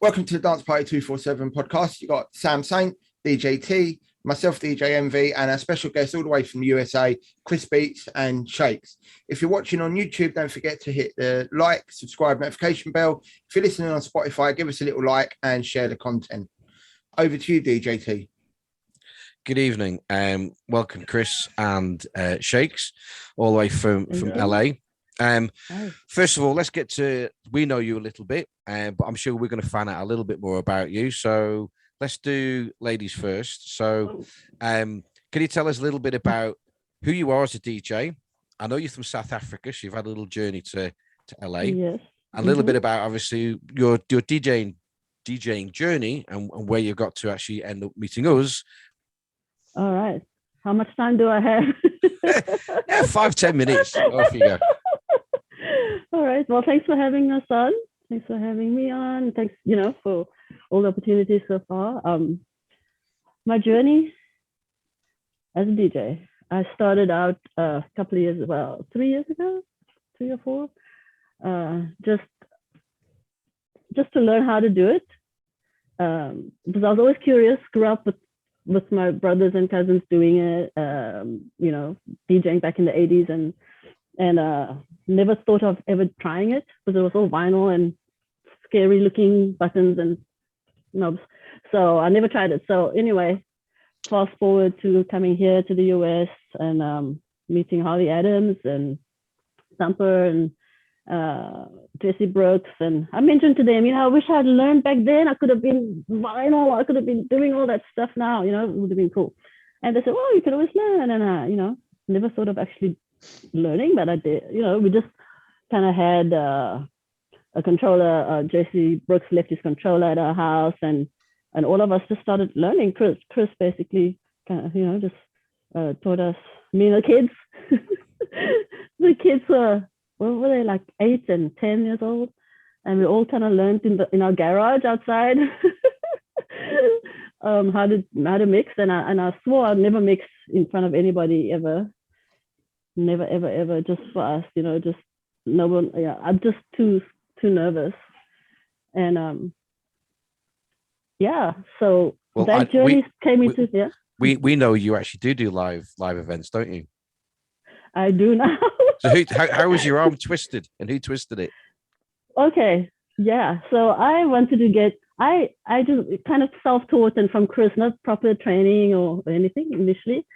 Welcome to the Danceparty247 podcast. You got Sam Saint, DJ T, myself, DJ MV, and our special guest all the way from the USA, Chris Beats and Shakes. If you're watching on YouTube, don't forget to hit the like, subscribe, notification bell. If you're listening on Spotify, give us a little like and share the content. Over to you, DJ T. Good evening. Welcome, Chris and Shakes, all the way from LA. First of all, let's get to, we know you a little bit, but I'm sure we're going to find out a little bit more about you. So let's do ladies first. So can you tell us a little bit about who you are as a DJ? I know you're from South Africa, so you've had a little journey to LA. Yes. A little bit about, obviously, your DJing journey and where you got to actually end up meeting us. All right. How much time do I have? Yeah, 5-10 minutes. Off you go. All right. Well, thanks for having us on. Thanks for having me on. Thanks, for all the opportunities so far. My journey as a DJ, I started out a couple of years, 3 years ago, 3 or 4, just to learn how to do it. Because I was always curious, grew up with my brothers and cousins doing it, DJing back in the 80s and never thought of ever trying it because it was all vinyl and scary looking buttons and knobs. So I never tried it. So anyway, fast forward to coming here to the US and meeting Harley Adams and Thumper and Jesse Brooks. And I mentioned to them, I wish I'd learned back then. I could have been vinyl. I could have been doing all that stuff now, it would have been cool. And they said, well, you could always learn. And I, never thought of actually learning, but I did. We just kind of had a controller. Jesse Brooks left his controller at our house, and all of us just started learning. Chris basically kind of, just taught us, me and the kids. The kids were, what were they, like 8 and 10 years old? And we all kind of learned in our garage outside how to mix. And I swore I'd never mix in front of anybody ever. Never, ever, ever, just for us, just no one. Yeah, I'm just too nervous. And so well, that journey came into We know you actually do live events, don't you? I do now. So how was your arm twisted, and who twisted it? Okay, yeah. So I wanted to get. I just kind of self-taught and from Chris, not proper training or anything initially.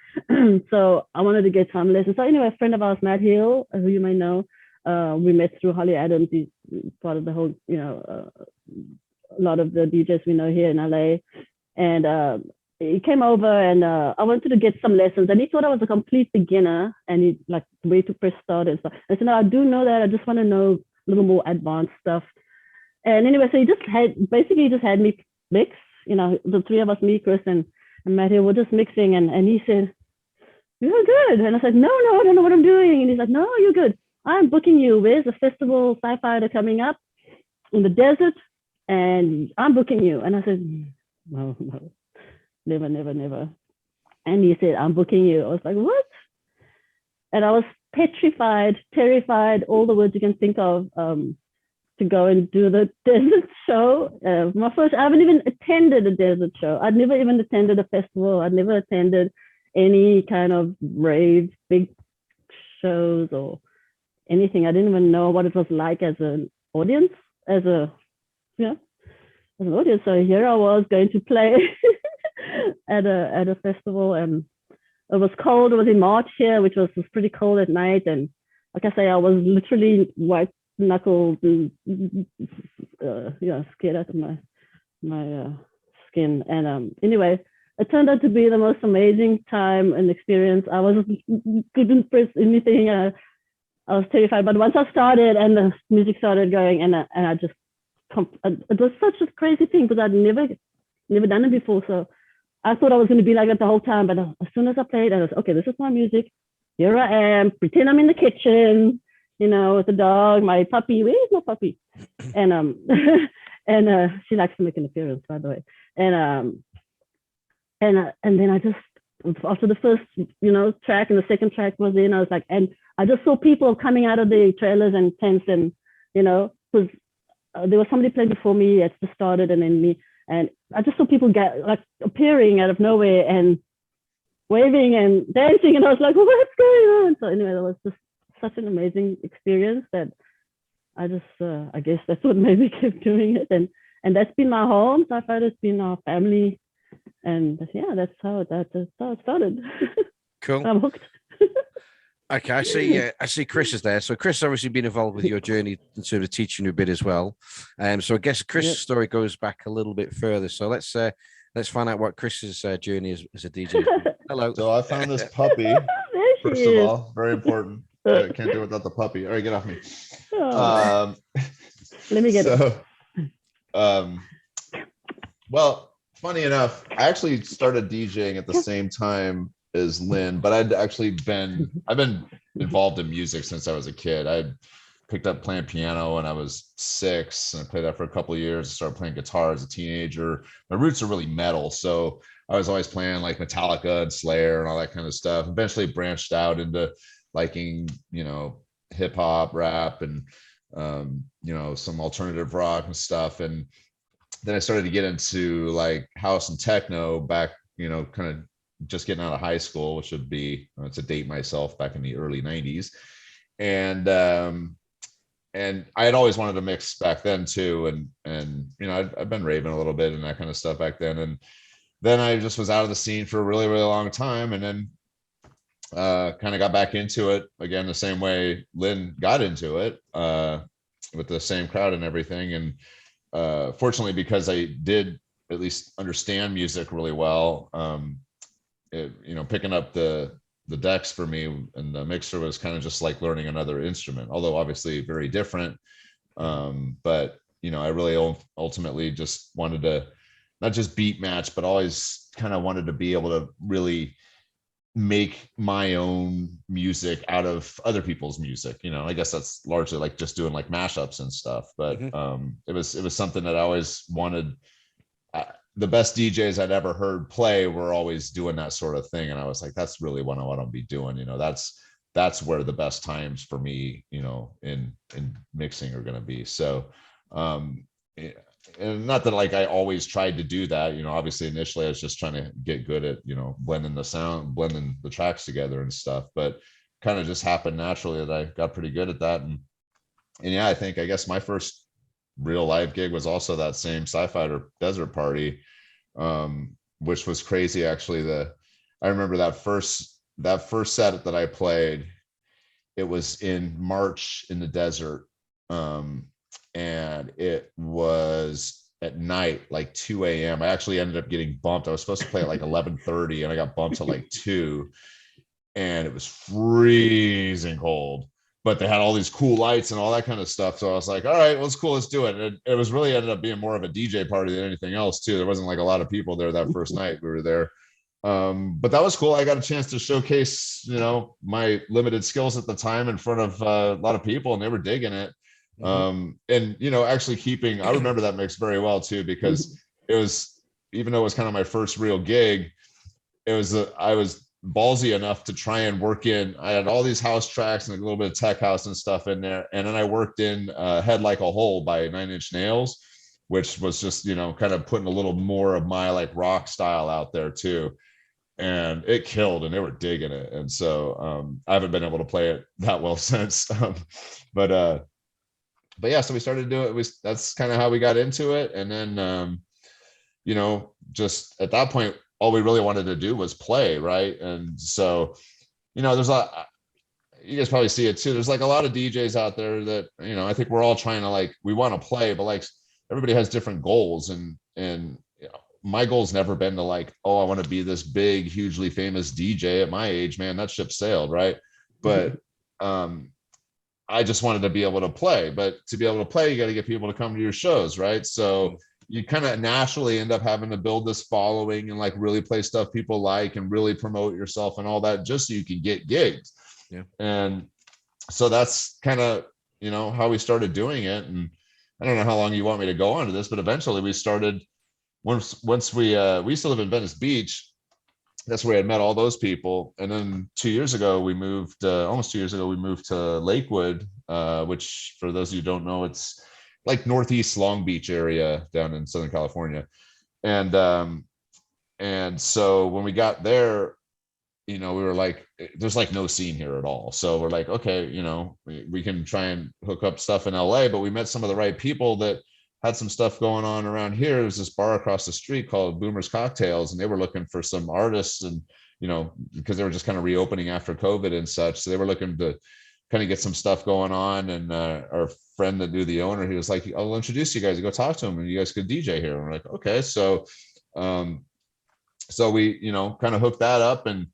So I wanted to get some lessons. So anyway, a friend of ours, Matt Hill, who you may know, we met through Harley Adams. He's part of the whole, a lot of the DJs we know here in LA. And he came over and I wanted to get some lessons. And he thought I was a complete beginner and he like way to press start and stuff. I said, no, I do know that. I just want to know a little more advanced stuff. And anyway, so he just had me mix, the three of us, me, Chris, and Matthew, were just mixing. And he said, you're good. And I said, no, I don't know what I'm doing. And he's like, no, you're good. I'm booking you. Where's a festival sci-fi that's coming up in the desert? And I'm booking you. And I said, no, never. And he said, I'm booking you. I was like, what? And I was petrified, terrified, all the words you can think of, to go and do the desert show. I haven't even attended a desert show. I'd never even attended a festival. I'd never attended any kind of rave, big shows or anything. I didn't even know what it was like as an audience, as an audience. So here I was going to play at a festival, and it was cold. It was in March here, which was pretty cold at night. And like I say, I was literally white knuckled and scared out of my skin. And anyway, it turned out to be the most amazing time and experience. I couldn't press anything. I was terrified, but once I started and the music started going, and I just, it was such a crazy thing because I'd never done it before. So I thought I was going to be like that the whole time. But as soon as I played, I was okay. This is my music. Here I am. Pretend I'm in the kitchen, with the dog, my puppy. Where's my puppy? And she likes to make an appearance, by the way. And then I just, after the first, track and the second track was in, I was like, and I just saw people coming out of the trailers and tents and, because there was somebody playing before me at the started, and then me, and I just saw people get like appearing out of nowhere and waving and dancing, and I was like, what's going on? So anyway, that was just such an amazing experience that I just, I guess that's what made me keep doing it. And that's been my home. Sci-Fi has been our family. And yeah, that's how it started. Cool. I'm hooked. Okay, I see Chris is there. So Chris has obviously been involved with your journey in terms of teaching you a bit as well. So I guess Chris' story goes back a little bit further. So let's find out what Chris's journey is as a DJ. Hello. So I found this puppy. First of all, very important. I can't do it without the puppy. All right, get off me. Oh. Let me get it. Well, funny enough, I actually started DJing at the same time as Lynn, but I've been involved in music since I was a kid. I picked up playing piano when I was 6, and I played that for a couple of years. I started playing guitar as a teenager. My roots are really metal, so I was always playing like Metallica and Slayer and all that kind of stuff. Eventually branched out into liking, hip hop, rap, and some alternative rock and stuff. And then I started to get into like house and techno back, kind of just getting out of high school, which would be, to date myself, back in the early 90s. And I had always wanted to mix back then too. And I've been raving a little bit and that kind of stuff back then. And then I just was out of the scene for a really, really long time. And then kind of got back into it again, the same way Lynn got into it, with the same crowd and everything. And fortunately, because I did at least understand music really well, picking up the decks for me and the mixer was kind of just like learning another instrument, although obviously very different. But I really ultimately just wanted to not just beat match, but always kind of wanted to be able to really make my own music out of other people's music. I guess that's largely like just doing like mashups and stuff. But it was something that I always wanted. The best DJs I'd ever heard play were always doing that sort of thing, and I was like, that's really what I want to be doing. That's where the best times for me, in mixing are going to be. So, and not that like I always tried to do that. Obviously initially I was just trying to get good at, blending the sound, blending the tracks together and stuff, but kind of just happened naturally that I got pretty good at that. And yeah, I guess my first real live gig was also that same Sci-Fi Desert Party, which was crazy. Actually, I remember that first set that I played, it was in March in the desert. And it was at night, like 2 a.m. I actually ended up getting bumped. I was supposed to play at like 11:30 and I got bumped at like 2, and it was freezing cold, but they had all these cool lights and all that kind of stuff. So I was like, all right, well, it's cool. Let's do it. And it was really ended up being more of a DJ party than anything else too. There wasn't like a lot of people there that first night we were there. But that was cool. I got a chance to showcase, my limited skills at the time in front of a lot of people, and they were digging it. And actually I remember that mix very well too, because it was, even though it was kind of my first real gig, I was ballsy enough to try and work in, I had all these house tracks and a little bit of tech house and stuff in there, and then I worked in Head Like a Hole by 9 Inch Nails, which was just kind of putting a little more of my like rock style out there too, and it killed, and they were digging it. And so I haven't been able to play it that well since. But yeah, so we started to do it. That's kind of how we got into it. And then, just at that point, all we really wanted to do was play. Right. And so, there's you guys probably see it too. There's like a lot of DJs out there that, I think we're all trying to like, we want to play, but like everybody has different goals. And my goal's never been to like, oh, I want to be this big, hugely famous DJ at my age, man, that ship sailed. Right. But, I just wanted to be able to play, but to be able to play, you got to get people to come to your shows. Right. So you kind of naturally end up having to build this following and like really play stuff people like and really promote yourself and all that, just so you can get gigs. Yeah. And so that's kind of, how we started doing it. And I don't know how long you want me to go on to this, but eventually we started, once we used to live in Venice Beach. That's where I met all those people. And then 2 years ago, we moved, almost 2 years ago, we moved to Lakewood, which for those of you who don't know, it's like Northeast Long Beach area down in Southern California. And so when we got there, we were like, there's like no scene here at all. So we're like, okay, we can try and hook up stuff in LA, but we met some of the right people that had some stuff going on around here. There was this bar across the street called Boomer's Cocktails, and they were looking for some artists, and because they were just kind of reopening after COVID and such. So they were looking to kind of get some stuff going on. And our friend that knew the owner, he was like, I'll introduce you guys, go talk to him, and you guys could DJ here. And we're like, okay. So we, kind of hooked that up and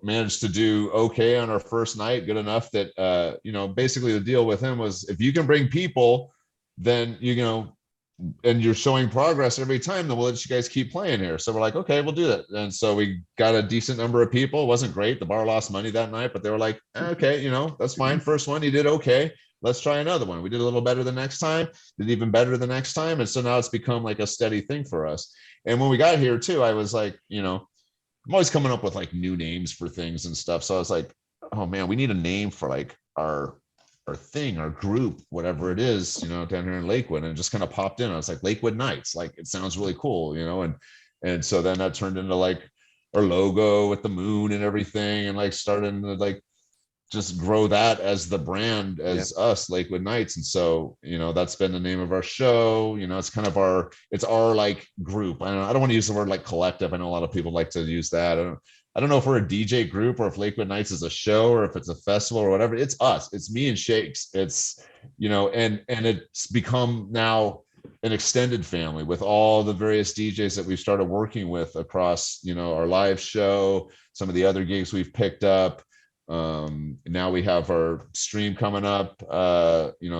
managed to do okay on our first night, good enough that basically the deal with him was, if you can bring people, then and you're showing progress every time, then we'll let you guys keep playing here. So we're like, okay, we'll do that. And so we got a decent number of people. It wasn't great, the bar lost money that night, but they were like, okay, that's fine. First one, you did okay, let's try another one. We did a little better the next time, did even better the next time. And so now it's become like a steady thing for us. And when we got here too, I was like, I'm always coming up with like new names for things and stuff. So I was like, oh man, we need a name for like our thing, our group, whatever it is, down here in Lakewood. And it just kind of popped in. I was like, Lakewood Nights, like it sounds really cool, and so then that turned into like our logo with the moon and everything, and like starting to like just grow that as the brand, as us, Lakewood Nights. And so that's been the name of our show. It's kind of our like group. I don't want to use the word like collective. I know a lot of people like to use that. I don't know if we're a DJ group or if Lakewood Nights is a show or if it's a festival or whatever. It's us. It's me and Shakes. It's and it's become now an extended family with all the various DJs that we've started working with across our live show, some of the other gigs we've picked up. Now we have our stream coming up,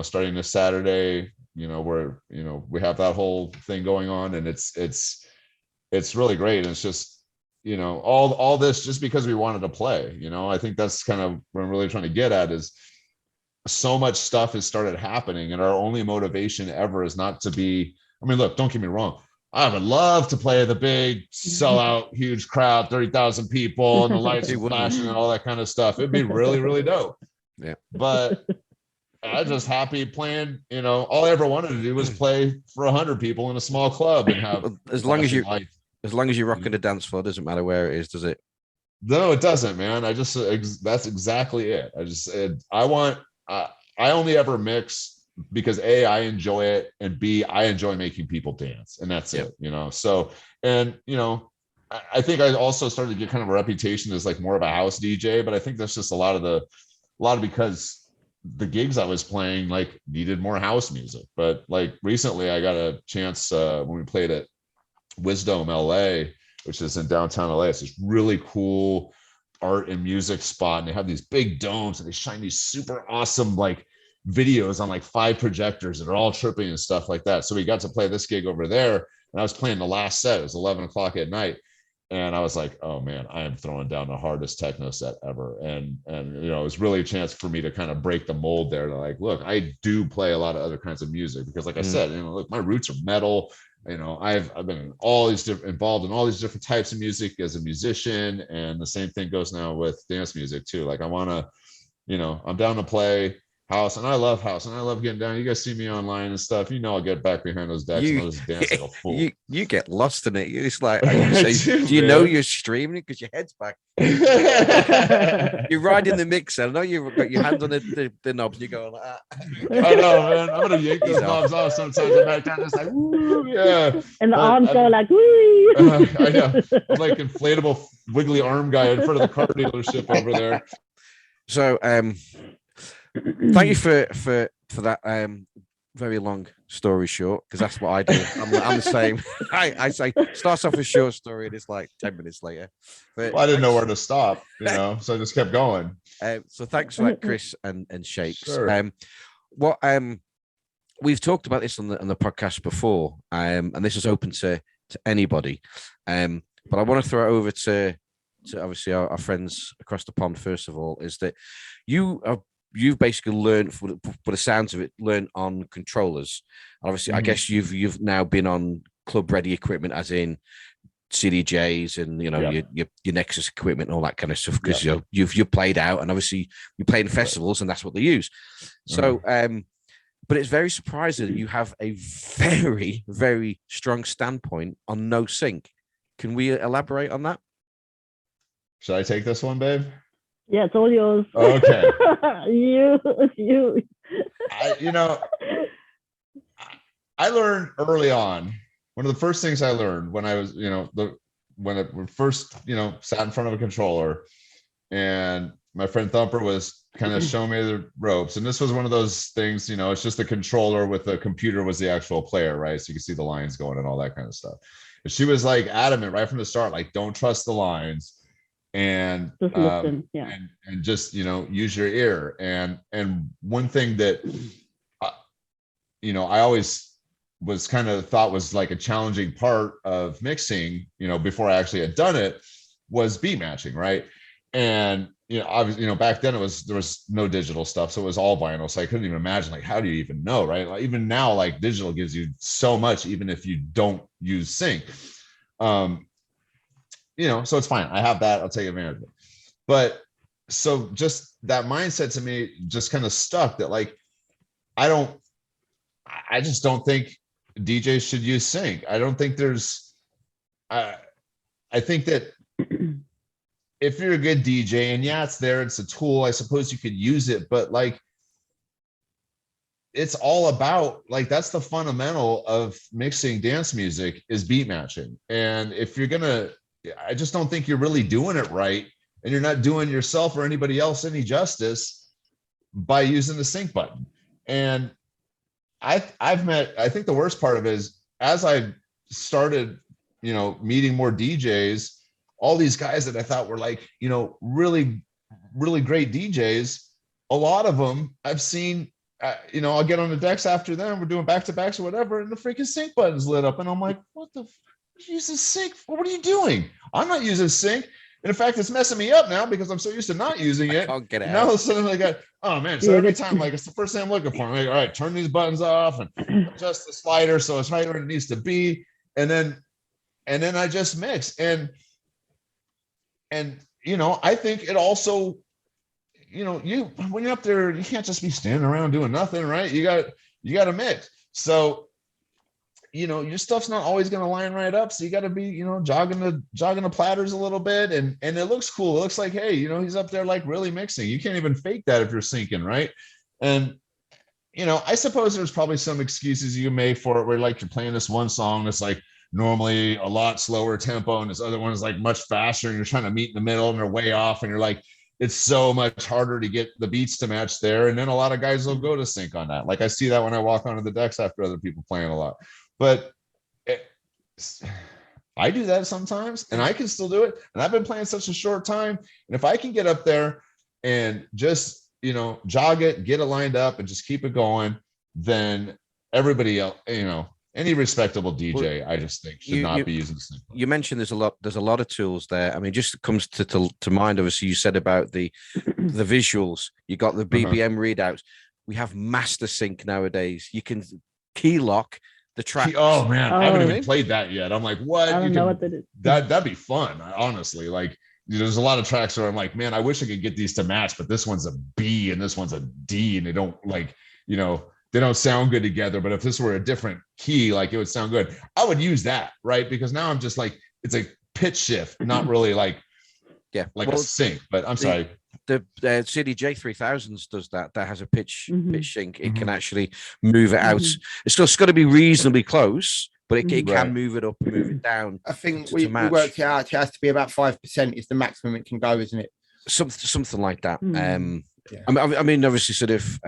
starting this Saturday, where we have that whole thing going on, and it's really great. And it's just all this just because we wanted to play. I think that's kind of what I'm really trying to get at, is so much stuff has started happening, and our only motivation ever is not to be, look, don't get me wrong, I would love to play the big sellout, huge crowd, 30,000 people, and the lights are flashing and all that kind of stuff. It'd be really, really dope. Yeah. But I'm just happy playing. All I ever wanted to do was play for 100 people in a small club and have as long as you're rocking the dance floor, doesn't matter where it is, does it? No, it doesn't, man. That's exactly it. I only ever mix because A, I enjoy it, and B, I enjoy making people dance, and that's it. So, and I think I also started to get kind of a reputation as like more of a house DJ, but I think that's just a lot of because the gigs I was playing like needed more house music. But like recently I got a chance when we played at Wisdom LA, which is in downtown LA. It's this really cool art and music spot, and they have these big domes and they shine these super awesome like videos on like 5 projectors that are all tripping and stuff like that. So we got to play this gig over there, and I was playing the last set. It was 11 o'clock at night, and I was like, oh man, I am throwing down the hardest techno set ever. And it was really a chance for me to kind of break the mold there, to like, look, I do play a lot of other kinds of music, because like I said, look, my roots are metal. I've been involved in all these different types of music as a musician, and the same thing goes now with dance music too. Like I want to, I'm down to play house, and I love house, and I love getting down. You guys see me online and stuff, I'll get back behind those decks and I'll just dance like a fool. You get lost in it. It's like, do you know you're streaming because your head's back? You're riding the mixer. I know you've got your hands on the knobs, and you're going like that. I know, man. I'm gonna yank those knobs off sometimes. I'm back down, just like, woo, yeah. And the arms go like, woo. I know. I'm like inflatable, wiggly arm guy in front of the car dealership over there. So, thank you for that very long story short, because that's what I do. I'm the same. I say starts off a short story and it's like 10 minutes later. But I didn't know where to stop, so I just kept going. So thanks for that, Chris and Shakes. Sure. We've talked about this on the podcast before, and this is open to anybody. But I want to throw it over to obviously our friends across the pond. First of all, is that you've basically learned, for the sounds of it, learned on controllers. Obviously, I guess you've now been on club ready equipment, as in CDJs and your Nexus equipment and all that kind of stuff, because you've played out, and obviously you play in festivals, and that's what they use. So But it's very surprising that you have a very, very strong standpoint on no sync. Can we elaborate on that? Should I take this one, babe? Yeah, it's all yours. Okay. you. I learned early on. One of the first things I learned when I was, when I first, sat in front of a controller, and my friend Thumper was kind of showing me the ropes. And this was one of those things, it's just a controller with the computer was the actual player, right? So you can see the lines going and all that kind of stuff. And she was like adamant right from the start, like, don't trust the lines. And just listen, yeah, and just use your ear. And one thing that I always was kind of thought was like a challenging part of mixing, before I actually had done it, was beat matching, right? And obviously, back then there was no digital stuff, so it was all vinyl. So I couldn't even imagine, like, how do you even know, right? Like, even now, like, digital gives you so much, even if you don't use sync. So it's fine. I have that. I'll take advantage of it. But so just that mindset to me just kind of stuck, that like, I just don't think DJs should use sync. I don't think I think that if you're a good DJ, and yeah, it's there, it's a tool, I suppose you could use it, but like, it's all about, like, that's the fundamental of mixing dance music, is beat matching. And if you're gonna, I just don't think you're really doing it right, and you're not doing yourself or anybody else any justice by using the sync button. And I think the worst part of it is, as I started, meeting more DJs, all these guys that I thought were like, really, really great DJs, a lot of them I've seen, I'll get on the decks after them, we're doing back-to-backs or whatever, and the freaking sync button's lit up. And I'm like, what the using sync? What are you doing? I'm not using sync. And in fact, it's messing me up now because I'm so used to not using it. I'll get it now out. all of a sudden I got, oh man. So every time, like, it's the first thing I'm looking for. I'm like, all right, turn these buttons off and adjust the slider so it's right where it needs to be. And then I just mix. And I think it also, when you're up there, you can't just be standing around doing nothing, right? You got to mix. So, your stuff's not always going to line right up. So you got to be, jogging the platters a little bit, and it looks cool. It looks like, hey, he's up there like really mixing. You can't even fake that if you're syncing, right? And, I suppose there's probably some excuses you can make for it, where like you're playing this one song that's like normally a lot slower tempo, and this other one is like much faster, and you're trying to meet in the middle and they're way off, and you're like, it's so much harder to get the beats to match there. And then a lot of guys will go to sync on that. Like, I see that when I walk onto the decks after other people playing a lot. But I do that sometimes, and I can still do it. And I've been playing such a short time. And if I can get up there and just, jog it, get it lined up, and just keep it going, then everybody else, any respectable DJ, I just think should not be using sync. You mentioned there's a lot of tools there. I mean, just comes to mind, obviously, you said about the visuals. You got the BPM readouts. We have master sync nowadays. You can key lock the track. Oh man, I haven't even played that yet. I'm like, what? I don't know what that is. That'd be fun, honestly. Like, there's a lot of tracks where I'm like, man, I wish I could get these to match, but this one's a B and this one's a D, and they don't they don't sound good together. But if this were a different key, like, it would sound good. I would use that, right? Because now I'm just like, it's a pitch shift, not really like a sync. But I'm sorry. The CDJ 3000s does that. That has a pitch sync. It can actually move it out. It's got to be reasonably close, but it can move it up and move it down. I think we worked it out. It has to be about 5% is the maximum it can go, isn't it? Something like that. I mean, obviously, sort of,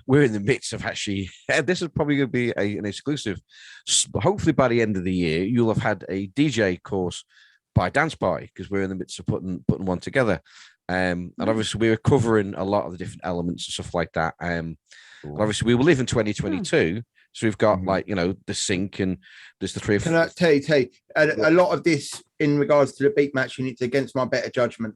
we're in the midst of actually. This is probably going to be an exclusive. Hopefully, by the end of the year, you'll have had a DJ course by Danceparty, because we're in the midst of putting one together. And obviously, we were covering a lot of the different elements and stuff like that. And obviously, we will live in 2022. So we've got the sync, and there's the three. Can I tell you, a lot of this in regards to the beat matching, it's against my better judgment.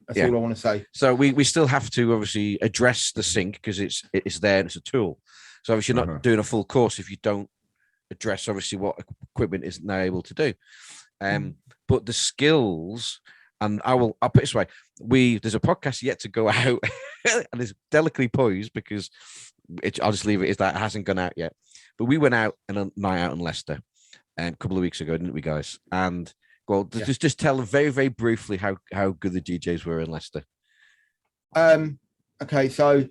That's all I want to say. So we still have to obviously address the sync, because it's there and it's a tool. So obviously you're not doing a full course if you don't address obviously what equipment is now able to do. But the skills, and I'll put it this way, there's a podcast yet to go out and it's delicately poised, because I'll just leave it as that. It hasn't gone out yet. But we went out on a night out in Leicester a couple of weeks ago, didn't we, guys? And well, just tell them very, very briefly how good the DJs were in Leicester. Okay, so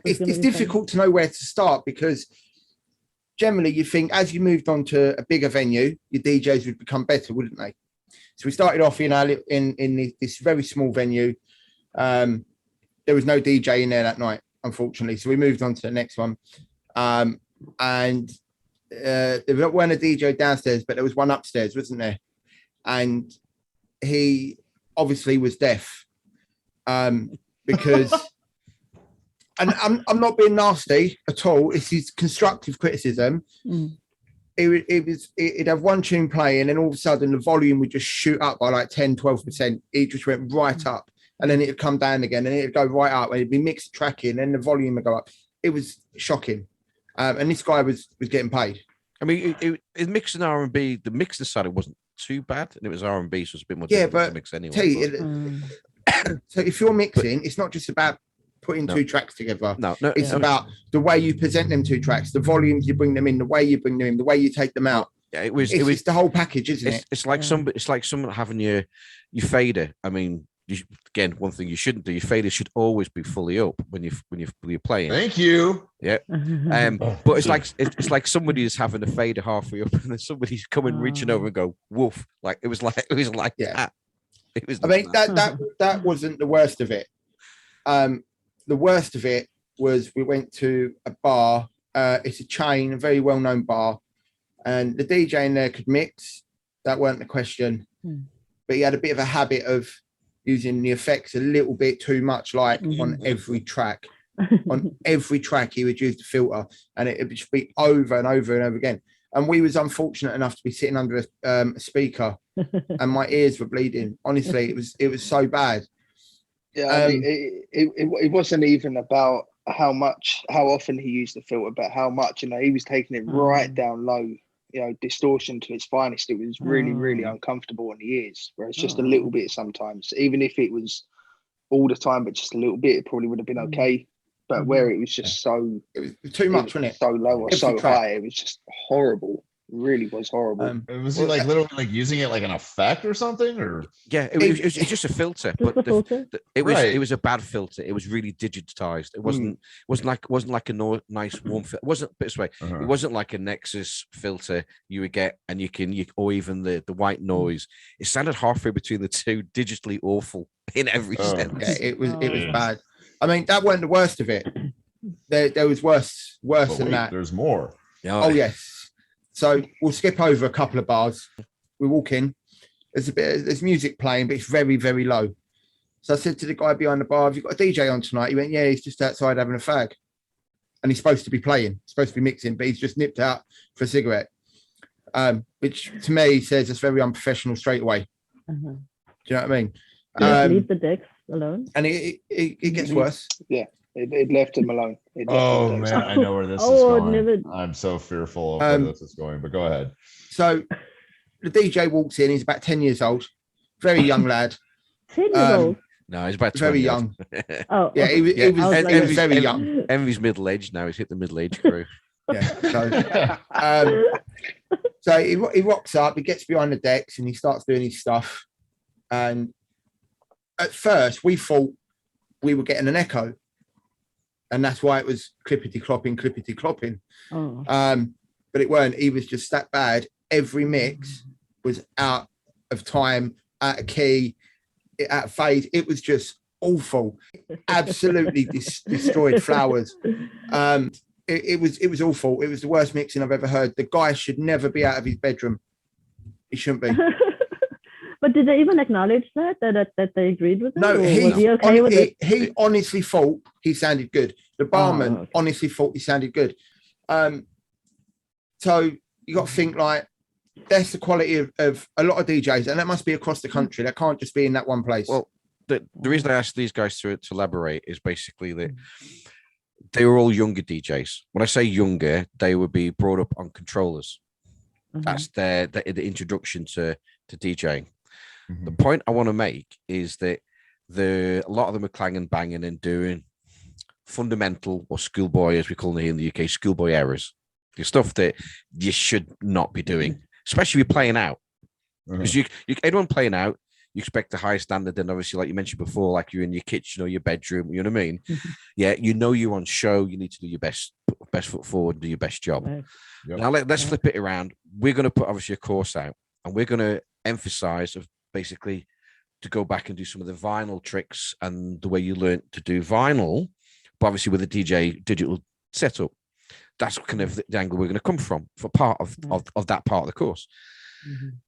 it's difficult to know where to start because generally you think as you moved on to a bigger venue, your DJs would become better, wouldn't they? So we started off in this very small venue. There was no DJ in there that night, unfortunately. So we moved on to the next one. And there weren't a DJ downstairs, but there was one upstairs, wasn't there? And he obviously was deaf because, and I'm not being nasty at all. This is constructive criticism. It'd have one tune playing and all of a sudden the volume would just shoot up by like 10-12%. It just went right up and then it'd come down again and it'd go right up and it'd be mixed tracking and the volume would go up. It was shocking. And this guy was getting paid. I mean, it mixed an R&B. The mixer side it wasn't too bad, and it was R&B, so it's a bit more difficult to mix anyway. So if you're mixing, it's not just about putting two tracks together. No, it's about the way you present them two tracks, the volumes you bring them in, the way you bring them in, the way you take them out. Yeah, it was the whole package, isn't it? It's like someone having your fader. I mean, again, one thing you shouldn't do, your fader should always be fully up when you're playing. Thank you. Yeah. But it's like somebody is having a fader halfway up and then somebody's coming reaching over and go woof. Like it was like that. It was. I mean that wasn't the worst of it. The worst of it was we went to a bar. It's a chain, a very well-known bar, and the DJ in there could mix. That weren't the question, but he had a bit of a habit of using the effects a little bit too much, like on every track. On every track, he would use the filter, and it would just be over and over and over again. And we was unfortunate enough to be sitting under a speaker, and my ears were bleeding. Honestly, it was so bad. Yeah, I mean, it wasn't even about how often he used the filter, but how much. He was taking it right down low. Distortion to its finest. It was really, really uncomfortable on the ears. Whereas just a little bit sometimes, even if it was all the time, but just a little bit, it probably would have been okay. But where it was just it was too much, wasn't it? So low or so high, it was just horrible. It really was horrible. Was he like literally like using it like an effect or something? Or it was just a filter, but it was a bad filter. It was really digitized. It wasn't like a nice warm filter. It wasn't this way. It wasn't like a Nexus filter you would get, and or even the white noise. It sounded halfway between the two, digitally awful in every sense. Yeah, it was bad. I mean, that wasn't the worst of it. There was worse than that. There's more. Oh yes. So we'll skip over a couple of bars. We walk in. There's music playing, but it's very, very low. So I said to the guy behind the bar, "Have you got a DJ on tonight?" He went, "Yeah, he's just outside having a fag." And he's supposed to be playing, supposed to be mixing, but he's just nipped out for a cigarette. Which to me says it's very unprofessional straight away. Do you know what I mean? Leave the decks alone. And it gets worse. Yeah. It left him alone. Oh man, I know where this is going. I'm so fearful of where this is going, but go ahead. So the DJ walks in. He's about 10 years old, very young lad. 10 years old? No, he's about 20 very young. Oh, yeah, he was very young. Envy's middle aged now. He's hit the middle age crew. Yeah. So he rocks up. He gets behind the decks and he starts doing his stuff. And at first, we thought we were getting an echo. And that's why it was clippity-clopping. Oh. But it weren't. He was just that bad. Every mix was out of time, out of key, out of phase. It was just awful. Absolutely destroyed flowers. It was awful. It was the worst mixing I've ever heard. The guy should never be out of his bedroom. He shouldn't be. But did they even acknowledge that they agreed with it? No, he honestly thought he sounded good. The barman honestly thought he sounded good. So you got to think like that's the quality of a lot of DJs, and that must be across the country. That can't just be in that one place. Well, the reason I asked these guys to elaborate is basically that they were all younger DJs. When I say younger, they would be brought up on controllers. That's the introduction to DJing. The point I want to make is that a lot of them are clanging, banging, and doing fundamental or schoolboy, as we call it here in the UK, schoolboy errors. The stuff that you should not be doing, especially if you're playing out. Because anyone playing out, you expect a higher standard than obviously, like you mentioned before, like you're in your kitchen or your bedroom. You know what I mean? Yeah, you know you're on show. You need to do your best foot forward, do your best job. Right. Yep. Now let's flip it around. We're going to put obviously a course out, and we're going to emphasize of basically to go back and do some of the vinyl tricks and the way you learned to do vinyl, but obviously with a DJ digital setup. That's kind of the angle we're going to come from for part of that part of the course.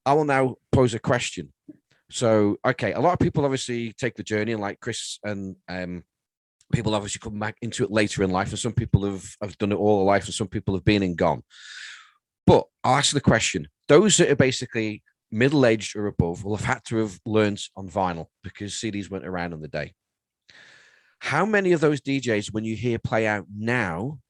I will now pose a question. So, okay, a lot of people obviously take the journey, and like Chris and people obviously come back into it later in life, and some people have done it all their life, and some people have been and gone. But I'll ask the question: those that are basically middle-aged or above will have had to have learned on vinyl because CDs went around on the day. How many of those DJs, when you hear play out now,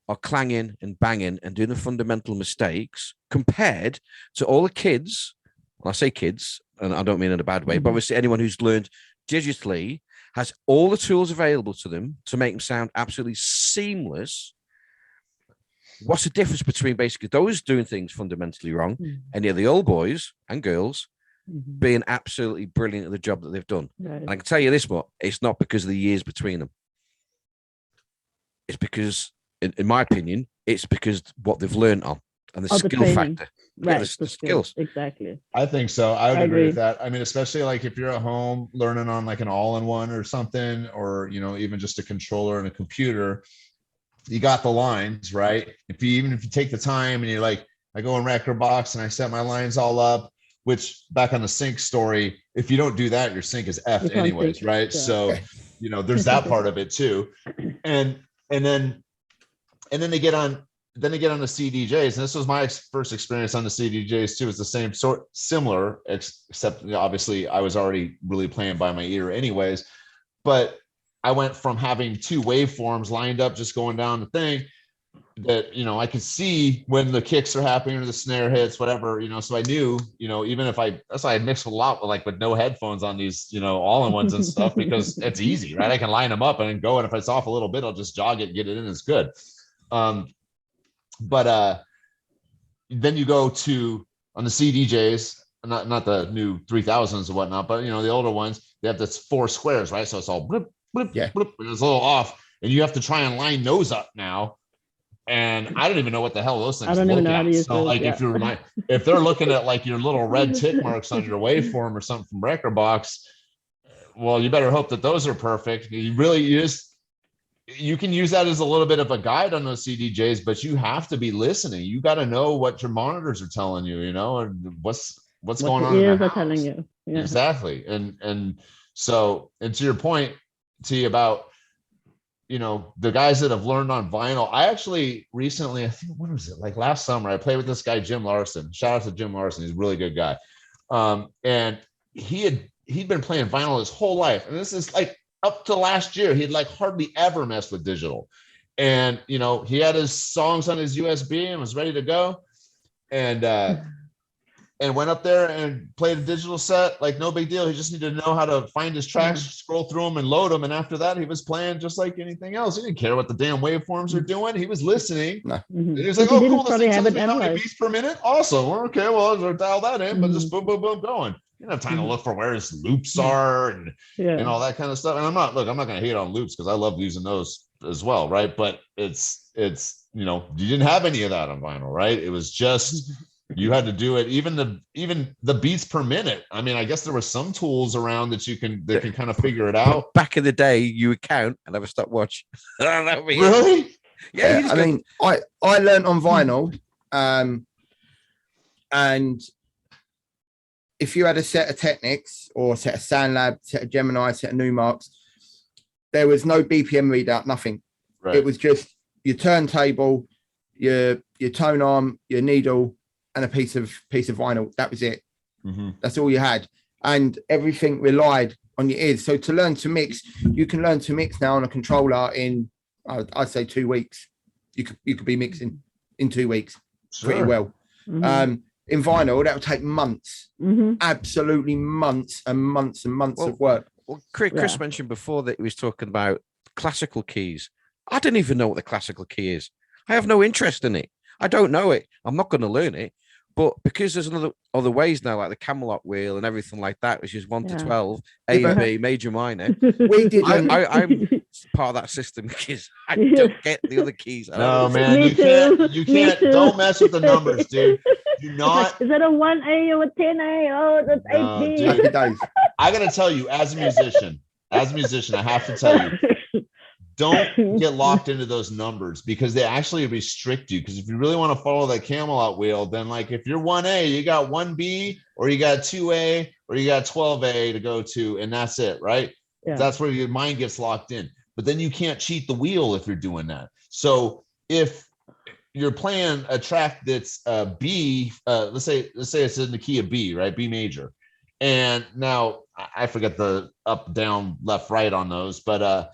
are clanging and banging and doing the fundamental mistakes compared to all the kids? When I say kids, and I don't mean in a bad way, but obviously anyone who's learned digitally has all the tools available to them to make them sound absolutely seamless. What's the difference between basically those doing things fundamentally wrong and the old boys and girls being absolutely brilliant at the job that they've done? Right. And I can tell you this much, it's not because of the years between them. It's because, in my opinion, it's because what they've learned on and the skill factor. Right, Yeah, the skills. Exactly. I think so. I would agree with agree. that. I mean, especially like if you're at home learning on like an all-in-one or something, or even just a controller and a computer, you got the lines, right? Even if you take the time and you're like, I go in Record Box and I set my lines all up, which back on the sync story, if you don't do that, your sync is effed anyways, sync, right? yeah. So, there's that part of it too. And then they get on the CDJs, and this was my first experience on the CDJs too. It's the same similar, except obviously I was already really playing by my ear anyways. But I went from having two waveforms lined up, just going down the thing that, I could see when the kicks are happening or the snare hits, whatever, so I knew, even if that's why I mix a lot with no headphones on these, all-in-ones and stuff, because it's easy, right? I can line them up and then go, and if it's off a little bit, I'll just jog it, get it in, it's good. But then you go to on the CDJs, not the new 3000s and whatnot, but the older ones, they have this 4 squares, right? So it's all blip, blip, blip, and it's a little off, and you have to try and line those up now. And I don't even know what the hell those things look at. So like if they're looking at like your little red tick marks on your waveform or something from Record Box, well, you better hope that those are perfect. You can use that as a little bit of a guide on those CDJs, but you have to be listening. You got to know what your monitors are telling you, and what's going on. Ears are telling you. Yeah. Exactly. And so, and to your point, T, about, the guys that have learned on vinyl, I actually recently, I think, when was it? Like last summer, I played with this guy, Jim Larson. Shout out to Jim Larson. He's a really good guy. And he'd been playing vinyl his whole life. And this is like, up to last year, he'd like hardly ever messed with digital. And, he had his songs on his USB and was ready to go. And went up there and played a digital set, like no big deal. He just needed to know how to find his tracks, scroll through them and load them. And after that, he was playing just like anything else. He didn't care what the damn waveforms are doing. He was listening. And he was like, oh, cool, this thing tells me how many beats per minute. Awesome. Okay, well, I'll dial that in, but just boom, boom, boom, going. You don't have time to look for where his loops are and all that kind of stuff. And I'm not going to hate on loops because I love using those as well, right? But it's you didn't have any of that on vinyl, right? It was just you had to do it. Even the beats per minute. I mean, I guess there were some tools around that can kind of figure it out. Back in the day, you would count and have a stopwatch. Really? Yeah. I mean, I learned on vinyl, and if you had a set of Technics or a set of SoundLab, set of Gemini, set of Newmarks, there was no BPM readout, nothing. Right. It was just your turntable, your tone arm, your needle, and a piece of vinyl. That was it. That's all you had. And everything relied on your ears. So to learn to mix, you can learn to mix now on a controller in, I'd say 2 weeks. You could be mixing in 2 weeks pretty well. In vinyl, that would take months, absolutely months and months and months of work. Well, Chris mentioned before that he was talking about classical keys. I don't even know what the classical key is. I have no interest in it. I don't know it. I'm not going to learn it. But because there's other ways now, like the Camelot wheel and everything like that, which is 1 to 12, A and B, major, minor. We did. I'm part of that system because I don't get the other keys. No, man, you can't. Don't mess with the numbers, dude. Do not. Is that a 1A or a 10A? Oh, that's 8B. Dude. I gotta tell you, as a musician, I have to tell you, don't get locked into those numbers because they actually restrict you. Because if you really want to follow that Camelot wheel, then like if you're 1A, you got 1B, or you got 2A, or you got 12A to go to, and that's it, right? Yeah. That's where your mind gets locked in. But then you can't cheat the wheel if you're doing that. So if you're playing a track that's B, let's say it's in the key of B, right? B major. And now I forget the up, down, left, right on those, but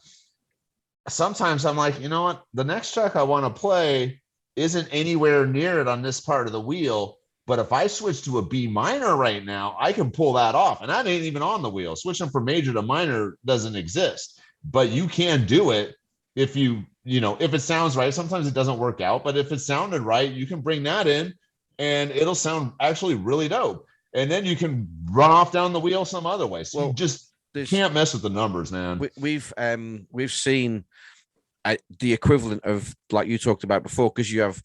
sometimes I'm like, you know what? The next track I want to play isn't anywhere near it on this part of the wheel. But if I switch to a B minor right now, I can pull that off. And that ain't even on the wheel. Switching from major to minor doesn't exist. But you can do it if if it sounds right. Sometimes it doesn't work out. But if it sounded right, you can bring that in and it'll sound actually really dope. And then you can run off down the wheel some other way. So you just can't mess with the numbers, man. We've seen the equivalent of, like you talked about before, because you have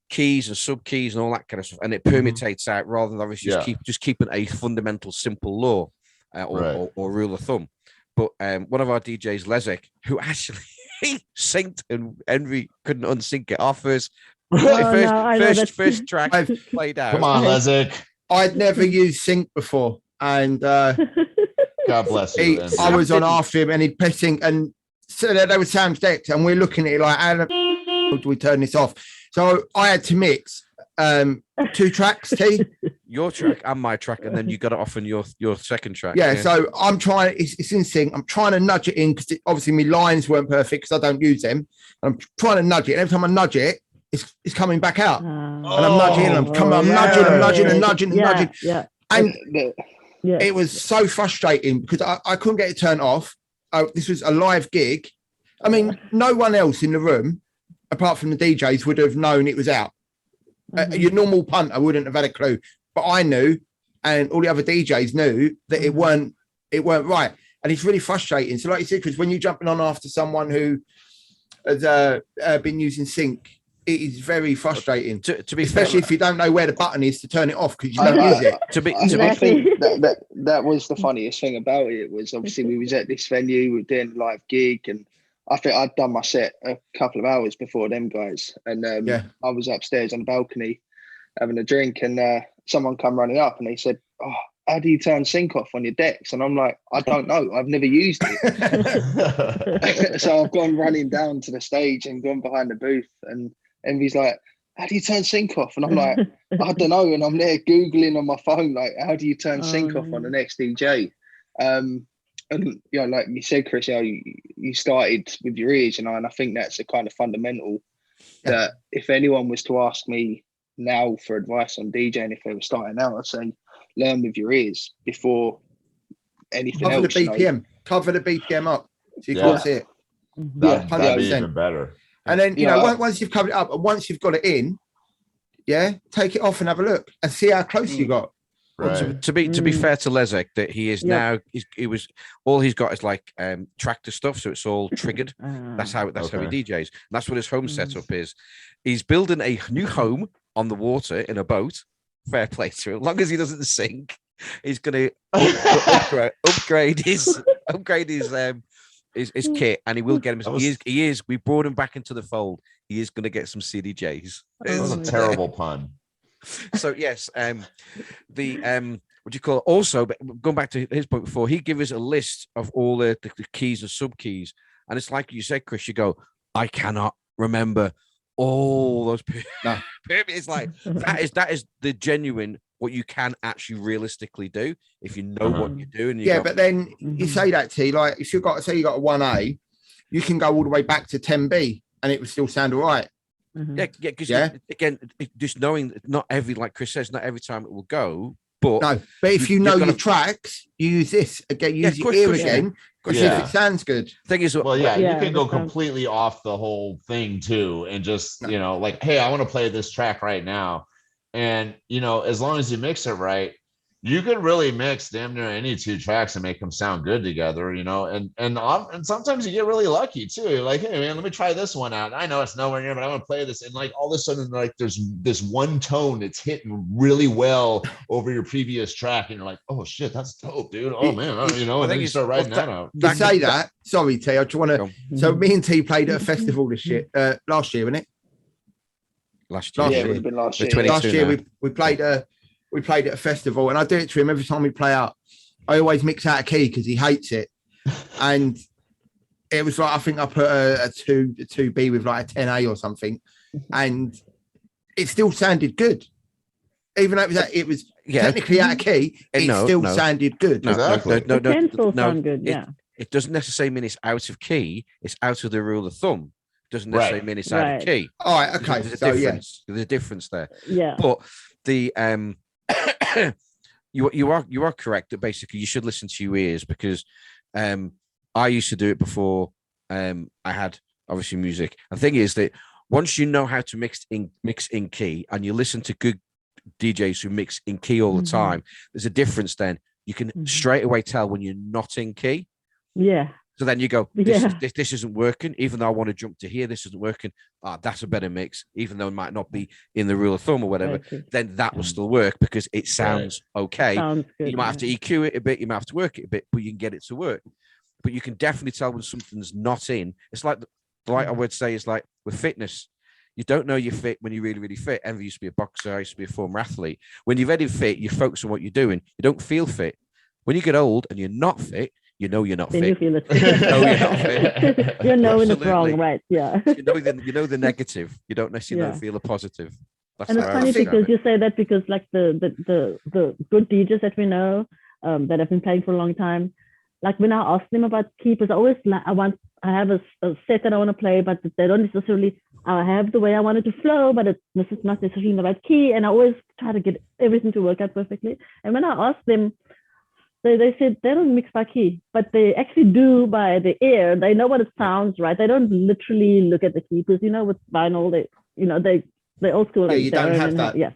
keys and sub keys and all that kind of stuff, and it permutates out rather than obviously just keeping a fundamental simple law or rule of thumb. But one of our DJs, Lezek, who actually synced and Henry couldn't unsync it off first track played out. Come on, Lezek. I'd never used sync before, and God bless you. I was on after him, and he'd press sync, and so there was Sam's decks, and we're looking at it like, how do we turn this off? So I had to mix 2 tracks, T. Your track and my track, and then you got it off on your second track. Yeah, so I'm trying, it's in sync. I'm trying to nudge it in because obviously my lines weren't perfect because I don't use them. I'm trying to nudge it, and every time I nudge it, it's coming back out. And I'm nudging, and I'm nudging. Yeah. And it was so frustrating because I couldn't get it turned off. This was a live gig. I mean, no one else in the room, apart from the DJs, would have known it was out. Your normal punter wouldn't have had a clue, but I knew, and all the other DJs knew that it weren't right, and it's really frustrating. So, like you said, because when you're jumping on after someone who has been using sync, it is very frustrating. To be especially fair, if you don't know where the button is to turn it off because you don't use it. I think that was the funniest thing about it. Was obviously we was at this venue, we were doing a live gig, and I think I'd done my set a couple of hours before them guys, and I was upstairs on the balcony having a drink, and someone come running up and they said, "Oh, how do you turn sync off on your decks?" And I'm like, "I don't know. I've never used it." So I've gone running down to the stage and gone behind the booth, and Envy's like, "How do you turn sync off?" And I'm like, "I don't know." And I'm there Googling on my phone, like, "How do you turn sync off on the next DJ?" And like you said, Chris, you started with your ears, and I think that's a kind of fundamental that if anyone was to ask me now for advice on DJing, if they were starting out, I'd say learn with your ears before anything else. Cover the BPM up so you can't see it. That'd be even better. And then once you've covered it up and once you've got it in, take it off and have a look and see how close you got. Right. Well, to be fair to Lezek, that he is now all he's got is like tractor stuff, so it's all triggered. That's how he DJs. And that's what his home setup is. He's building a new home on the water in a boat. Fair play to him. As long as he doesn't sink, he's going to upgrade his kit, and he will get him. He is. We brought him back into the fold. He is going to get some CDJs. That was a terrible pun. So yes, what do you call it? Also, going back to his point before, he gave us a list of all the keys and sub keys, and it's like you said, Chris. You go, I cannot remember all those. It's like that is the genuine what you can actually realistically do if you know what you're doing. But then you say that T, like if you got a 1A, you can go all the way back to 10B, and it would still sound all right. Because again, just knowing not every, like Chris says, not every time it will go, But no, but if you know you've got your to- tracks, you use this again, Yeah, use of your course, ear of course, again, because Yeah. if it sounds good. Thing is, Well, yeah, Yeah, you can go that sounds- completely off the whole thing too, and just No. you know, like, hey, I want to play this track right now, and you know, as long as you mix it right, you could really mix damn near any two tracks and make them sound good together, you know, and sometimes you get really lucky too. You're like, hey man, let me try this one out. I know it's nowhere near, but I want to play this, and like all of a sudden, like there's this one tone that's hitting really well over your previous track, and you're like, oh shit, that's dope, dude. Oh man, you know, and then you start writing that out. You say that. Sorry, T. I just want to. So me and T played at a festival this year, last year, wasn't it? last Last year. Yeah, it would have been last We're year. 22 Last year now. we played at a festival, and I do it to him every time we play out. I always mix out a key because he hates it, and it was like I think I put a 2B with like a 10A or something, and it still sounded good, even though it was technically out of key. It still sounded good. Exactly. It can still sound good, yeah. It doesn't necessarily mean it's out of key. It's out of the rule of thumb. It doesn't necessarily mean it's out of key. All right. Okay. There's a difference. There's a difference there. Yeah. But the you are correct that basically you should listen to your ears, because I used to do it before I had obviously music. The thing is that once you know how to mix in key, and you listen to good DJs who mix in key all the time, there's a difference. Then you can straight away tell when you're not in key. Yeah. So then you go, this isn't working. Even though I want to jump to here, this isn't working. That's a better mix, even though it might not be in the rule of thumb or whatever. Okay. Then that will still work because it sounds okay. Sounds good, You might have to EQ it a bit, you might have to work it a bit, but you can get it to work. But you can definitely tell when something's not in. It's like I would say, is like with fitness. You don't know you're fit when you're really, really fit. Envy used to be a boxer. I used to be a former athlete. When you're very fit, you focus on what you're doing. You don't feel fit. When you get old and you're not fit, you know you're not Then fit. you feel it. No, you're not fit. You're knowing it's Absolutely. wrong, right? Yeah. You know the negative. You don't necessarily feel the positive. That's And it's how I funny understand because it. you say that because like the good DJs that we know that have been playing for a long time, like when I ask them about keepers, I always like I have a set that I want to play, but they don't necessarily have the way I want it to flow, but this is not necessarily in the right key, and I always try to get everything to work out perfectly. And when I ask them, they said they don't mix by key, but they actually do by the ear. They know what it sounds right. They don't literally look at the key, because with vinyl, they old school. Yeah, like you don't have and that. Yeah,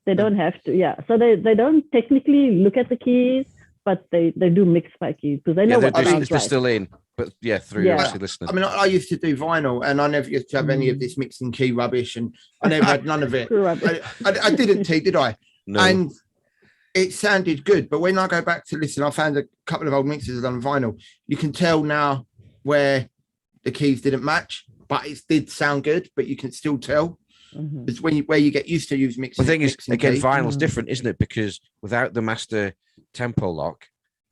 they don't have to. Yeah, so they don't technically look at the keys, but they do mix by keys because they know what sounds they're right. still in, but through obviously listening. I mean, I used to do vinyl, and I never used to have any of this mixing key rubbish, and I never had none of it. I didn't, did I? No. And it sounded good, but when I go back to listen, I found a couple of old mixes on vinyl. You can tell now where the keys didn't match, but it did sound good. But you can still tell. It's where you get used to use mixing. The thing is, again, key. vinyl's different, isn't it? Because without the master tempo lock,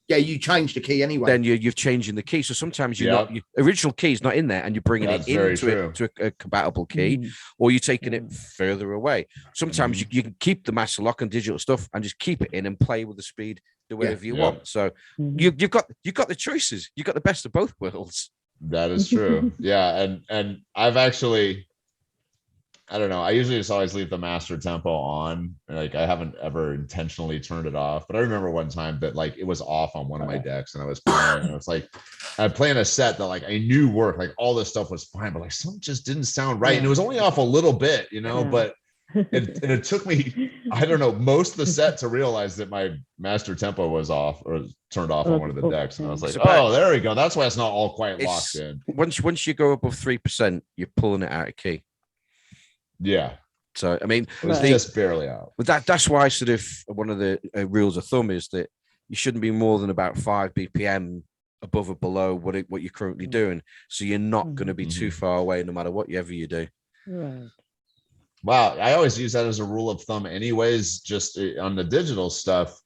you change the key anyway. Then you're changing the key. So sometimes your original key's not in there, and you're bringing it into a compatible key, or you're taking it further away. Sometimes you can keep the master lock and digital stuff and just keep it in and play with the speed, do whatever you want. So you've got the choices. You've got the best of both worlds. That is true. Yeah, and I've actually, I don't know. I usually just always leave the master tempo on. Like I haven't ever intentionally turned it off. But I remember one time that like it was off on one of my decks, and I was playing, and it was like I'm playing a set that like I knew worked. Like all this stuff was fine, but like something just didn't sound right, and it was only off a little bit, But it took me, I don't know, most of the set to realize that my master tempo was off or turned off on one of the decks, and I was like, oh, there we go. That's why it's not all quite locked in. Once you go above 3%, you're pulling it out of key. Yeah. So I mean, it was just barely out. But that's why sort of one of the rules of thumb is that you shouldn't be more than about 5 BPM above or below what you're currently doing. So you're not going to be too far away, no matter whatever you do. Right. Wow, I always use that as a rule of thumb, anyways. Just on the digital stuff,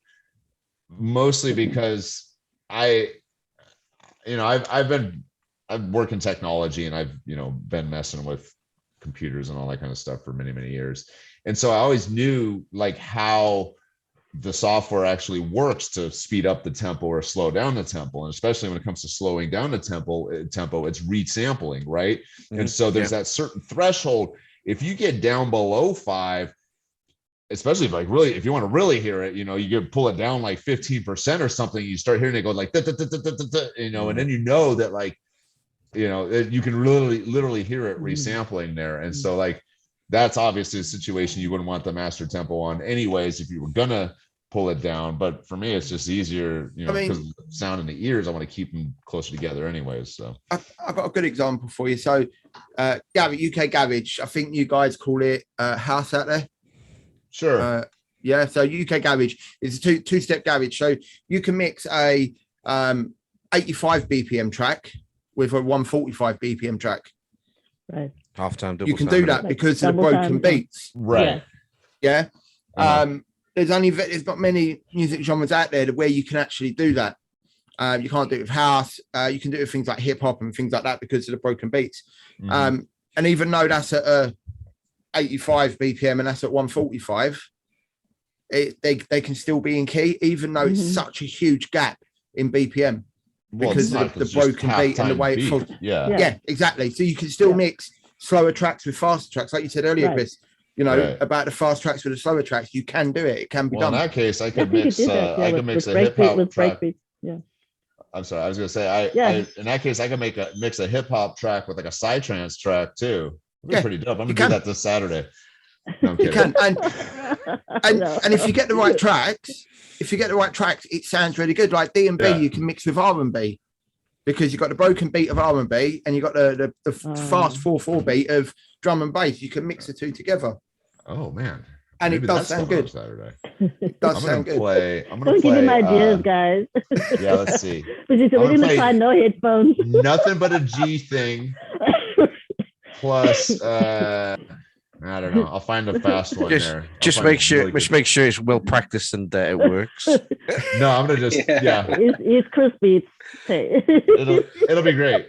mostly because I work in technology, and I've been messing with computers and all that kind of stuff for many, many years. And so I always knew like how the software actually works to speed up the tempo or slow down the tempo. And especially when it comes to slowing down the tempo, it's resampling, right? And so there's that certain threshold. If you get down below 5, especially like really, if you want to really hear it, you know, you could pull it down like 15% or something. You start hearing it go like, you know, and then you know that like, you know, you can literally hear it resampling there. And so like, that's obviously a situation you wouldn't want the master tempo on anyways, if you were gonna pull it down. But for me, it's just easier, you know, because of the sound in the ears, I want to keep them closer together anyways. So I've got a good example for you. So UK Garage, I think you guys call it house out there. Sure. Yeah, so UK Garage is a two-step garage. So you can mix a 85 BPM track with a 145 BPM track. Right. Halftime double. You can do that because of the broken beats. Right. Yeah. There's not many music genres out there where you can actually do that. You can't do it with house. You can do it with things like hip hop and things like that because of the broken beats. And even though that's at 85 BPM and that's at 145, they can still be in key, even though it's such a huge gap in BPM because of the broken beat and the way it falls. Yeah, exactly. So you can still mix slower tracks with faster tracks, like you said earlier, Chris. You know, about the fast tracks with the slower tracks. You can do it. It can be done. In that case, I could mix. I could mix a hip hop track. Yeah. I'm sorry. I was gonna say. In that case, I could mix a hip hop track with like a psytrance track too. That's pretty dope. I'm gonna do that this Saturday. No, I'm kidding. You can. And if you get the right tracks, it sounds really good. Like D&B, you can mix with R&B because you've got the broken beat of R&B and you've got the fast 4/4 beat of drum and bass. You can mix the two together. Oh man. And maybe it does sound good. It does sound good. I'm gonna give him ideas, guys. Yeah, let's see. We're gonna try no headphones. Nothing but a G thing. Plus I don't know. I'll find a fast one there. Just make sure it's well practiced and it works. No, I'm gonna just It's Chris beats. It'll be great.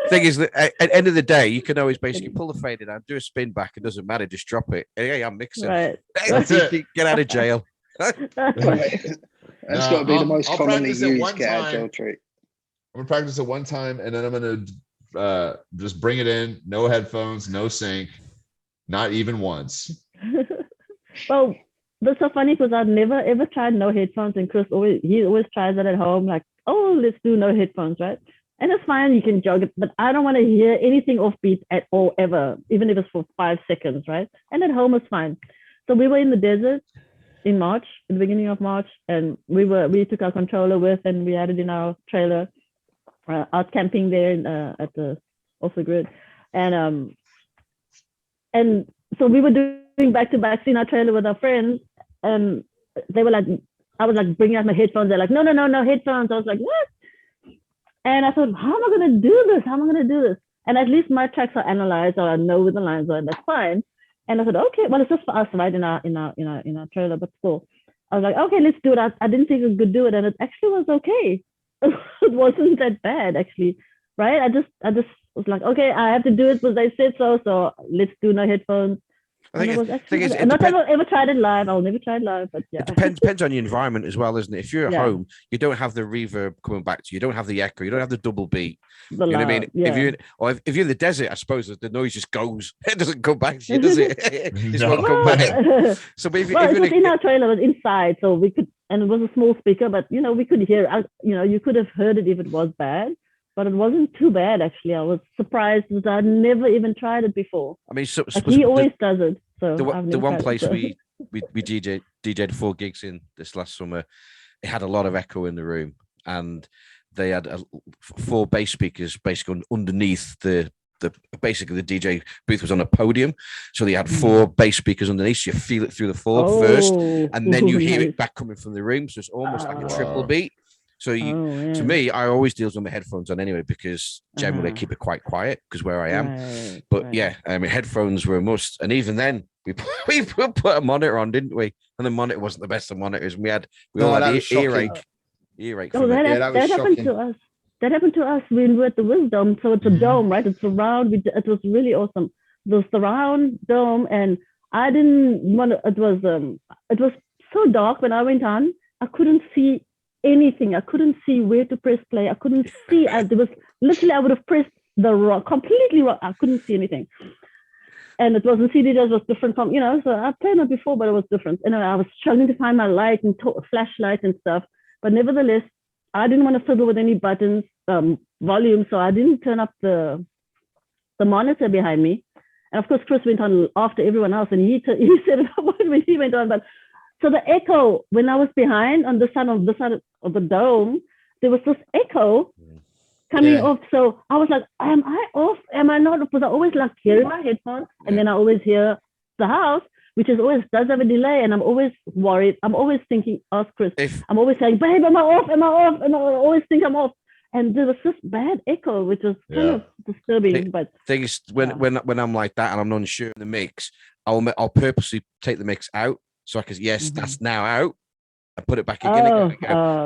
Thing is that at the end of the day, you can always basically pull the fader down, do a spin back. It doesn't matter. Just drop it. Hey, I'm mixing. Right. That's it. Get out of jail. That's got to be the most commonly used jail trick. I'm gonna practice it one time, and then I'm gonna just bring it in. No headphones, no sync, not even once. Well, that's so funny because I've never ever tried no headphones, and Chris always tries it at home. Like, oh, let's do no headphones, right? And it's fine, you can jog it, but I don't want to hear anything offbeat at all, ever, even if it's for 5 seconds, right? And at home is fine. So we were in the desert in March, in the beginning of March, and we took our controller with, and we had it in our trailer, out camping there at the off the grid, and so we were doing back-to-backs in our trailer with our friends, and they were like, I was like bringing out my headphones. They're like, no headphones. I was like, what? And I thought, how am I going to do this? And at least my tracks are analyzed, or I know where the lines are, and that's fine. And I thought, okay, well, it's just for us, right, in our trailer, but still, I was like, okay, let's do it. I didn't think we could do it, and it actually was okay. It wasn't that bad, actually, right? I just was like, okay, I have to do it because they said so. So let's do no headphones. I think not ever tried it live. I'll never try it live, but yeah. It depends on your environment as well, isn't it? If you're at home, you don't have the reverb coming back to you. You don't have the echo. You don't have the double beat. You know what I mean? Yeah. If you're in the desert, I suppose the noise just goes. It doesn't come back to you, does it? It just won't come back. So, but it was in our trailer. It was inside, so we could, and it was a small speaker, but we could hear. You could have heard it if it was bad. But it wasn't too bad, actually. I was surprised because I'd never even tried it before. I mean, he always does it. So the one place we DJ'd 4 gigs in this last summer, it had a lot of echo in the room, and they had 4 bass speakers basically underneath the DJ booth was on a podium, so they had 4 bass speakers underneath. So you feel it through the 4 first, and then you hear it back coming from the room. So it's almost like a triple beat. So to me, I always deal with my headphones on anyway, because generally I keep it quite quiet because where I am. I mean, headphones were a must. And even then, we put a monitor on, didn't we? And the monitor wasn't the best of monitors. We all had earache. Oh, that happened to us. That happened to us when we were at the Wisdom. So it's a dome, right? It's around. It was really awesome. The surround dome, and I didn't want to. It was so dark when I went on. I couldn't see anything. I couldn't see where to press play. I couldn't see. There was literally, I would have pressed the wrong, completely wrong. I couldn't see anything. and it wasn't CD jazz, was different from, so I've played it before, but it was different. And I was struggling to find my light and flashlight and stuff. But nevertheless, I didn't want to fiddle with any buttons, volume, so I didn't turn up the monitor behind me. And of course, Chris went on after everyone else, and he said it when he went on. But so the echo, when I was behind on the side of the dome, there was this echo coming off. So I was like, am I off? Am I not? Because I always like hearing my headphones, and then I always hear the house, which does have a delay, and I'm always worried. I'm always thinking, ask Chris. I'm always saying, babe, am I off? Am I off? And I always think I'm off. And there was this bad echo, which was kind of disturbing. But thing is, when I'm like that and I'm unsure in the mix, I'll purposely take the mix out so I can that's now out, and put it back again.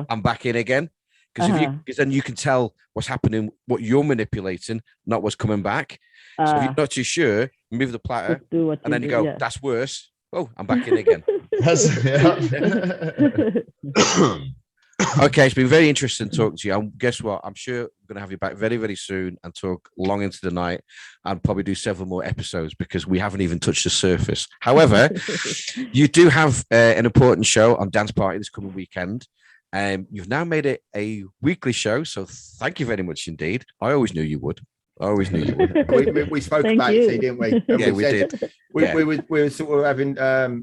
I'm back in again. Because then you can tell what's happening, what you're manipulating, not what's coming back. So if you're not too sure, move the platter, and then you go, that's worse. Oh, I'm back in again. Okay, it's been very interesting talking to you. And guess what? I'm sure I'm going to have you back very, very soon and talk long into the night, and probably do several more episodes because we haven't even touched the surface. However, you do have an important show on Dance Party this coming weekend. You've now made it a weekly show, so thank you very much indeed. I always knew you would. We spoke about it, didn't we? And we did. We were sort of having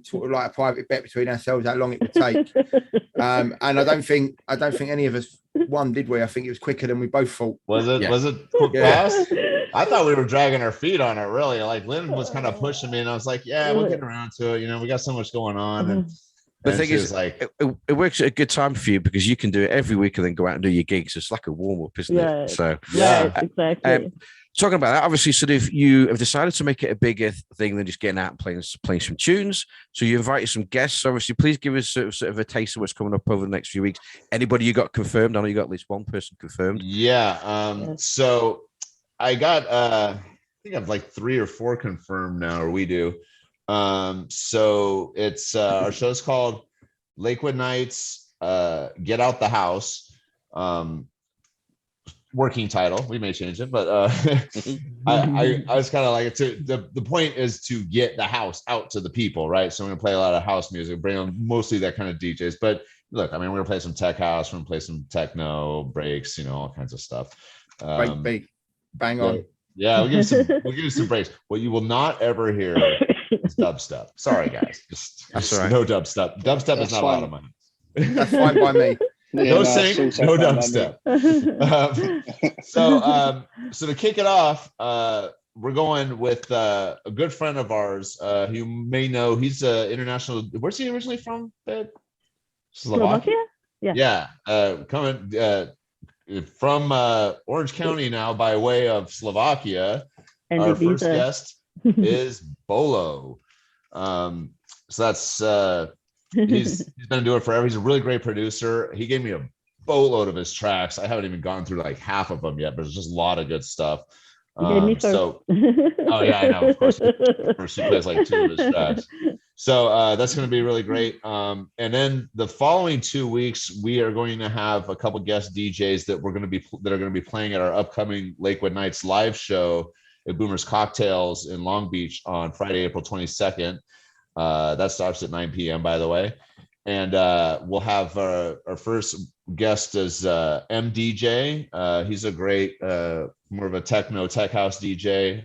sort of like a private bet between ourselves how long it would take. And I don't think any of us won, did we? I think it was quicker than we both thought. Was it quick fast? I thought we were dragging our feet on it, really. Like Lynn was kind of pushing me, and I was like, yeah, we'll get around to it. We got so much going on. And the thing is, like, it works at a good time for you because you can do it every week and then go out and do your gigs. It's like a warm up, isn't it? So exactly. Talking about that, obviously, sort of you have decided to make it a bigger thing than just getting out and playing some tunes. So you invited some guests. Obviously, please give us sort of a taste of what's coming up over the next few weeks. Anybody you got confirmed? I know you got at least one person confirmed. Yeah. So I got I think I've like 3 or 4 confirmed now, or we do. So it's our show's called Lakewood Nights, Get Out the House. Working title, we may change it, but I was kind of like, the point is to get the house out to the people, right? So we're gonna play a lot of house music, bring on mostly that kind of DJs. But look, I mean, we're gonna play some tech house, we're gonna play some techno breaks, all kinds of stuff. Big, bang on. Yeah, we'll give you some breaks. What you will not ever hear is dubstep. Sorry, guys, just right. No dubstep. Dubstep is not a lot of money. That's fine by me. No sync, no dubstep. So to kick it off, we're going with a good friend of ours. You may know, he's international. Where's he originally from? Slovakia. Yeah. Coming from Orange County now by way of Slovakia. And our first guest is Bolo. So that's he's been doing it forever. He's a really great producer. He gave me a boatload of his tracks. I haven't even gone through like half of them yet, but there's just a lot of good stuff. Oh yeah, I know. Of course, he plays like 2 of his tracks. So that's going to be really great. And then the following 2 weeks, we are going to have a couple guest DJs that are going to be playing at our upcoming Lakewood Nights live show at Boomer's Cocktails in Long Beach on Friday, April 22nd. That starts at 9 p.m. by the way. And we'll have our first guest as MDJ. He's a great, more of a tech house DJ,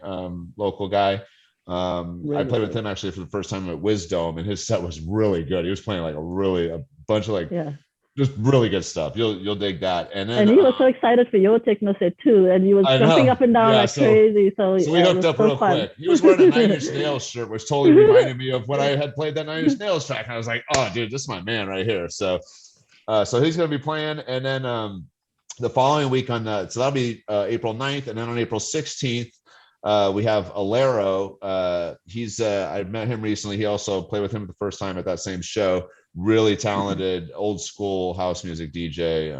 local guy. I played with him actually for the first time at Wisdom, and his set was really good. He was playing like a bunch of just really good stuff. You'll dig that. And then he was so excited for your techno set too, and he was jumping up and down crazy. So we hooked up real quick. He was wearing a Nine Inch Nails shirt, which totally reminded me of when I had played that Nine Inch Nails track. And I was like, oh, dude, this is my man right here. So he's going to be playing, and then the following week so that'll be April 9th, and then on April 16th. We have Alero. I met him recently. He also played with him the first time at that same show. Really talented, old school house music DJ.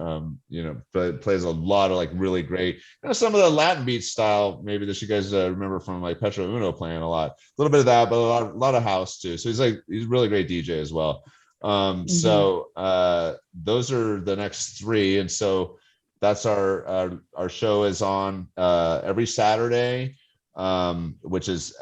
But plays a lot of like really great, some of the Latin beat style, maybe that you guys remember from like Petro Uno playing a lot. A little bit of that, but a lot of house too. So he's a really great DJ as well. So those are the next 3, and so that's our show is on every Saturday. which is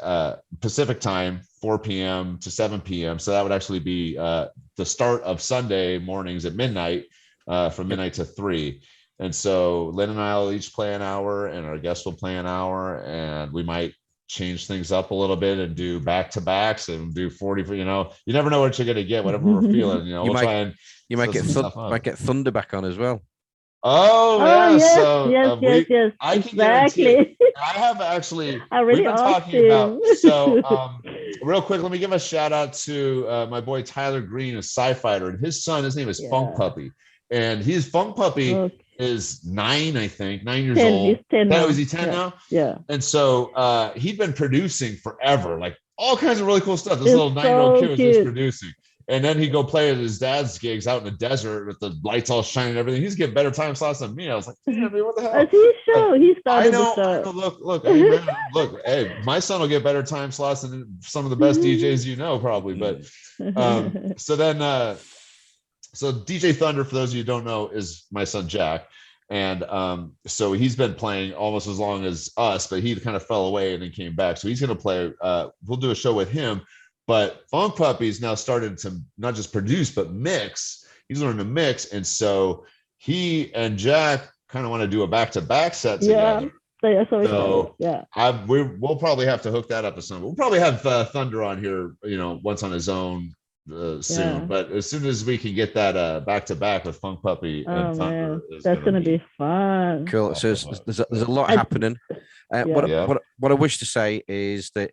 Pacific time, 4 p.m. to 7 p.m. So that would actually be the start of Sunday mornings at midnight, from midnight to 3. And so Lynn and I will each play an hour, and our guests will play an hour, and we might change things up a little bit and do back-to-backs and do 40. You never know what you're going to get, whatever we're feeling. You might get Thunder back on as well. Oh yeah, yes, so yes. I can guarantee it. I have actually. We've been talking about. So real quick, let me give a shout out to my boy Tyler Green, a Sci-Fighter, and his son. His name is Funk Puppy, and his Funk Puppy is 9, I think, 9 years old. He's 10 now. Is he 10 now? Yeah. And so he'd been producing forever, like all kinds of really cool stuff. This little 9-year-old kid was just producing. And then he'd go play at his dad's gigs out in the desert with the lights all shining and everything. He's getting better time slots than me. I was like, damn, dude, what the hell? He started I know. Look, hey, man, look, hey, my son will get better time slots than some of the best DJs you know, probably. But so DJ Thunder, for those of you who don't know, is my son Jack. And so he's been playing almost as long as us, but he kind of fell away and then came back. So he's going to play. We'll do a show with him. But Funk Puppy's now started to not just produce, but mix. He's learning to mix. And so he and Jack kind of want to do a back-to-back set together. So we'll probably have to hook that up to some. We'll probably have Thunder on here, once on his own soon. But as soon as we can get that back-to-back with Funk Puppy and Thunder, that's going to be fun. Cool. So there's a lot happening. What I wish to say is that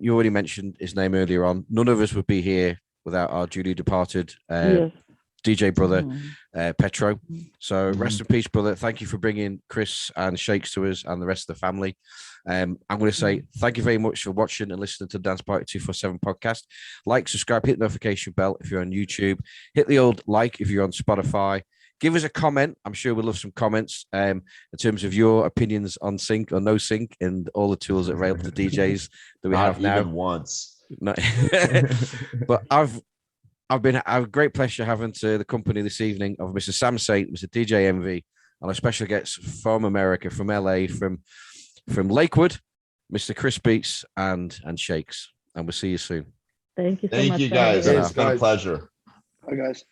you already mentioned his name earlier on. None of us would be here without our duly departed DJ brother, Petro. So rest in peace, brother. Thank you for bringing Chris and Shakes to us and the rest of the family. I'm going to say thank you very much for watching and listening to the Dance Party 247 podcast. Like, subscribe, hit the notification bell if you're on YouTube. Hit the old like if you're on Spotify. Give us a comment. I'm sure we'll love some comments in terms of your opinions on sync or no sync and all the tools that are available to DJs that we have now. Even once. No. But I've a great pleasure having the company this evening of Mr. Sam Saint, Mr. DJ MV, and our special guests from America, from LA, from Lakewood, Mr. Chris Beats and Shakes. And we'll see you soon. Thank you so much. Thank you guys. It's been a pleasure. Bye guys.